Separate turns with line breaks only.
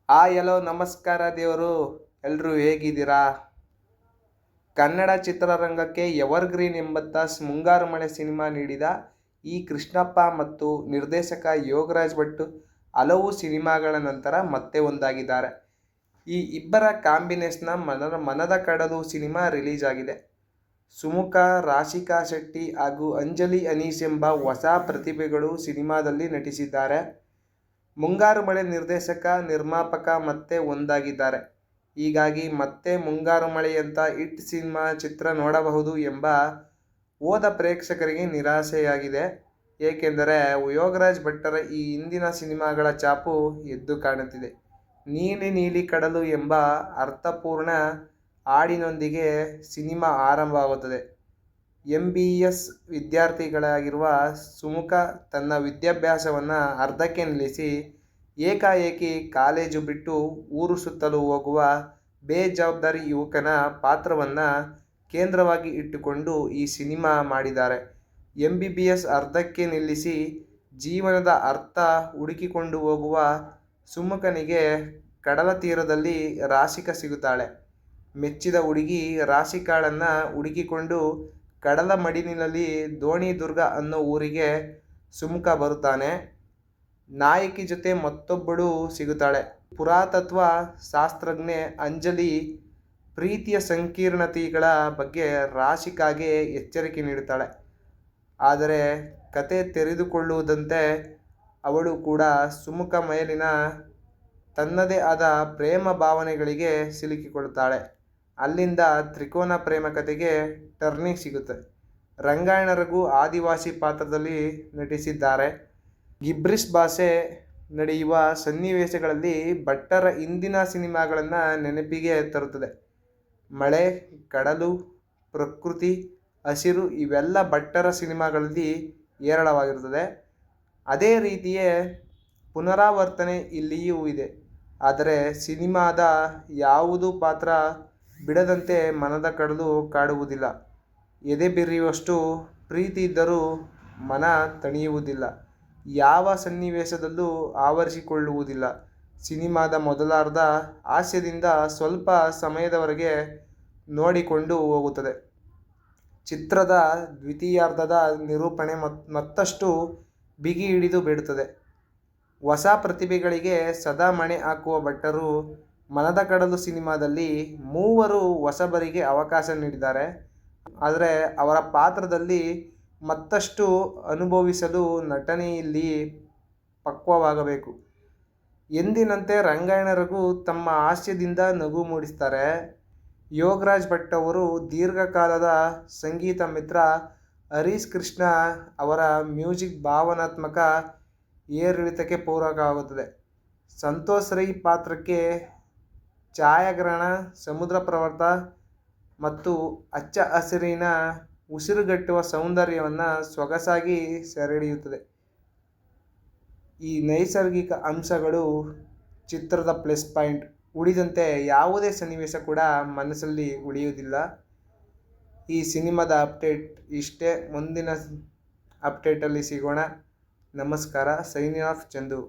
ಎಲ್ಲೋ ನಮಸ್ಕಾರ ದೇವರು. ಎಲ್ಲರೂ ಹೇಗಿದ್ದೀರಾ? ಕನ್ನಡ ಚಿತ್ರರಂಗಕ್ಕೆ ಎವರ್ಗ್ರೀನ್ ಎಂಬಂಥ ಮುಂಗಾರು ಮಳೆ ಸಿನಿಮಾ ನೀಡಿದ ಈ ಕೃಷ್ಣಪ್ಪ ಮತ್ತು ನಿರ್ದೇಶಕ ಯೋಗರಾಜ್ ಭಟ್ ಹಲವು ಸಿನಿಮಾಗಳ ನಂತರ ಮತ್ತೆ ಒಂದಾಗಿದ್ದಾರೆ. ಈ ಇಬ್ಬರ ಕಾಂಬಿನೇಷನ್ನ ಮನದ ಕಡಲು ಸಿನಿಮಾ ರಿಲೀಸ್ ಆಗಿದೆ. ಸುಮುಖ, ರಾಶಿಕಾ ಶೆಟ್ಟಿ ಹಾಗೂ ಅಂಜಲಿ ಅನೀಸ್ ಎಂಬ ಹೊಸ ಪ್ರತಿಭೆಗಳು ಸಿನಿಮಾದಲ್ಲಿ ನಟಿಸಿದ್ದಾರೆ. ಮುಂಗಾರು ಮಳೆ ನಿರ್ದೇಶಕ, ನಿರ್ಮಾಪಕ ಮತ್ತೆ ಒಂದಾಗಿದ್ದಾರೆ. ಹೀಗಾಗಿ ಮತ್ತೆ ಮುಂಗಾರು ಮಳೆಯಂಥ ಹಿಟ್ ಸಿನಿಮಾ ಚಿತ್ರ ನೋಡಬಹುದು ಎಂಬ ಹೋದ ಪ್ರೇಕ್ಷಕರಿಗೆ ನಿರಾಸೆಯಾಗಿದೆ. ಏಕೆಂದರೆ ಯೋಗರಾಜ್ ಭಟ್ಟರ ಈ ಹಿಂದಿನ ಸಿನಿಮಾಗಳ ಛಾಪು ಎದ್ದು ಕಾಣುತ್ತಿದೆ. ನೀಲಿ ನೀಲಿ ಕಡಲು ಎಂಬ ಅರ್ಥಪೂರ್ಣ ಹಾಡಿನೊಂದಿಗೆ ಸಿನಿಮಾ ಆರಂಭವಾಗುತ್ತದೆ. MBS ವಿದ್ಯಾರ್ಥಿಗಳಾಗಿರುವ ಸುಮುಖ ತನ್ನ ವಿದ್ಯಾಭ್ಯಾಸವನ್ನು ಅರ್ಧಕ್ಕೆ ನಿಲ್ಲಿಸಿ ಏಕಾಏಕಿ ಕಾಲೇಜು ಬಿಟ್ಟು ಊರು ಸುತ್ತಲು ಹೋಗುವ ಬೇಜವಾಬ್ದಾರಿ ಯುವಕನ ಪಾತ್ರವನ್ನು ಕೇಂದ್ರವಾಗಿ ಇಟ್ಟುಕೊಂಡು ಈ ಸಿನಿಮಾ ಮಾಡಿದ್ದಾರೆ. MBBS ಅರ್ಧಕ್ಕೆ ನಿಲ್ಲಿಸಿ ಜೀವನದ ಅರ್ಥ ಹುಡುಕಿಕೊಂಡು ಹೋಗುವ ಸುಮುಖನಿಗೆ ಕಡಲ ತೀರದಲ್ಲಿ ರಾಶಿಕಾ ಸಿಗುತ್ತಾಳೆ. ಮೆಚ್ಚಿದ ಹುಡುಗಿ ರಾಶಿಕಾಳನ್ನು ಹುಡುಕಿಕೊಂಡು ಕಡಲ ಮಡಿಲಿನಲ್ಲಿ ದೋಣಿ ದುರ್ಗ ಅನ್ನೋ ಊರಿಗೆ ಸುಮುಖ ಬರುತ್ತಾನೆ. ನಾಯಕಿ ಜೊತೆ ಮತ್ತೊಬ್ಬಳು ಸಿಗುತ್ತಾಳೆ. ಪುರಾತತ್ವ ಶಾಸ್ತ್ರಜ್ಞೆ ಅಂಜಲಿ ಪ್ರೀತಿಯ ಸಂಕೀರ್ಣತೆಗಳ ಬಗ್ಗೆ ರಾಶಿಕಾಗೆ ಎಚ್ಚರಿಕೆ ನೀಡುತ್ತಾಳೆ. ಆದರೆ ಕತೆ ತೆರೆದುಕೊಳ್ಳುವುದಂತೆ ಅವಳು ಕೂಡ ಸುಮುಖ ಮೇಲಿನ ತನ್ನದೇ ಆದ ಪ್ರೇಮ ಭಾವನೆಗಳಿಗೆ ಸಿಲುಕಿಕೊಳ್ಳುತ್ತಾಳೆ. ಅಲ್ಲಿಂದ ತ್ರಿಕೋನ ಪ್ರೇಮ ಕತೆಗೆ ಟರ್ನಿಂಗ್ ಸಿಗುತ್ತೆ. ರಂಗಾಯಣ ರಘು ಆದಿವಾಸಿ ಪಾತ್ರದಲ್ಲಿ ನಟಿಸಿದ್ದಾರೆ. ಗಿಬ್ರಿಸ್ ಭಾಷೆ ನಡೆಯುವ ಸನ್ನಿವೇಶಗಳಲ್ಲಿ ಭಟ್ಟರ ಹಿಂದಿನ ಸಿನಿಮಾಗಳನ್ನು ನೆನಪಿಗೆ ತರುತ್ತದೆ. ಮಳೆ, ಕಡಲು, ಪ್ರಕೃತಿ, ಹಸಿರು ಇವೆಲ್ಲ ಭಟ್ಟರ ಸಿನಿಮಾಗಳಲ್ಲಿ ಹೇರಳವಾಗಿರುತ್ತದೆ. ಅದೇ ರೀತಿಯ ಪುನರಾವರ್ತನೆ ಇಲ್ಲಿಯೂ ಇದೆ. ಆದರೆ ಸಿನಿಮಾದ ಯಾವುದೂ ಪಾತ್ರ ಬಿಡದಂತೆ ಮನದ ಕಡಲು ಕಾಡುವುದಿಲ್ಲ. ಎದೆ ಬಿರಿಯುವಷ್ಟು ಪ್ರೀತಿ ಇದ್ದರೂ ಮನ ತಣಿಯುವುದಿಲ್ಲ. ಯಾವ ಸನ್ನಿವೇಶದಲ್ಲೂ ಆವರಿಸಿಕೊಳ್ಳುವುದಿಲ್ಲ. ಸಿನಿಮಾದ ಮೊದಲಾರ್ಧ ಹಾಸ್ಯದಿಂದ ಸ್ವಲ್ಪ ಸಮಯದವರೆಗೆ ನೋಡಿಕೊಂಡು ಹೋಗುತ್ತದೆ. ಚಿತ್ರದ ದ್ವಿತೀಯಾರ್ಧದ ನಿರೂಪಣೆ ಮತ್ತಷ್ಟು ಬಿಗಿ ಹಿಡಿದು ಬಿಡುತ್ತದೆ. ಹೊಸ ಪ್ರತಿಭೆಗಳಿಗೆ ಸದಾ ಮಣೆ ಹಾಕುವ ಭಟ್ಟರು ಮನದ ಕಡಲು ಸಿನಿಮಾದಲ್ಲಿ 3 ಹೊಸಬರಿಗೆ ಅವಕಾಶ ನೀಡಿದ್ದಾರೆ. ಆದರೆ ಅವರ ಪಾತ್ರದಲ್ಲಿ ಮತ್ತಷ್ಟು ಅನುಭವಿಸಲು ನಟನೆಯಲ್ಲಿ ಪಕ್ವವಾಗಬೇಕು. ಎಂದಿನಂತೆ ರಂಗಾಯಣ ರಘು ತಮ್ಮ ಹಾಸ್ಯದಿಂದ ನಗು ಮೂಡಿಸುತ್ತಾರೆ. ಯೋಗರಾಜ್ ಭಟ್ ಅವರು ದೀರ್ಘಕಾಲದ ಸಂಗೀತ ಮಿತ್ರ ಹರೀಶ್ ಕೃಷ್ಣ ಅವರ ಮ್ಯೂಸಿಕ್ ಭಾವನಾತ್ಮಕ ಏರಿಳಿತಕ್ಕೆ ಪೂರಕವಾಗುತ್ತದೆ. ಸಂತೋಷ್ ರೈ ಪಾತ್ರಕ್ಕೆ ಛಾಯಾಗ್ರಹಣ, ಸಮುದ್ರ ಪರ್ವತ ಮತ್ತು ಹಚ್ಚ ಹಸಿರಿನ ಉಸಿರುಗಟ್ಟುವ ಸೌಂದರ್ಯವನ್ನು ಸೊಗಸಾಗಿ ಸೆರೆಹಿಡಿಯುತ್ತದೆ. ಈ ನೈಸರ್ಗಿಕ ಅಂಶಗಳು ಚಿತ್ರದ ಪ್ಲಸ್ ಪಾಯಿಂಟ್. ಉಳಿದಂತೆ ಯಾವುದೇ ಸನ್ನಿವೇಶ ಕೂಡ ಮನಸ್ಸಲ್ಲಿ ಉಳಿಯುವುದಿಲ್ಲ. ಈ ಸಿನಿಮಾದ ಅಪ್ಡೇಟ್ ಇಷ್ಟೇ. ಮುಂದಿನ ಅಪ್ಡೇಟಲ್ಲಿ ಸಿಗೋಣ. ನಮಸ್ಕಾರ. Signing off Chandu.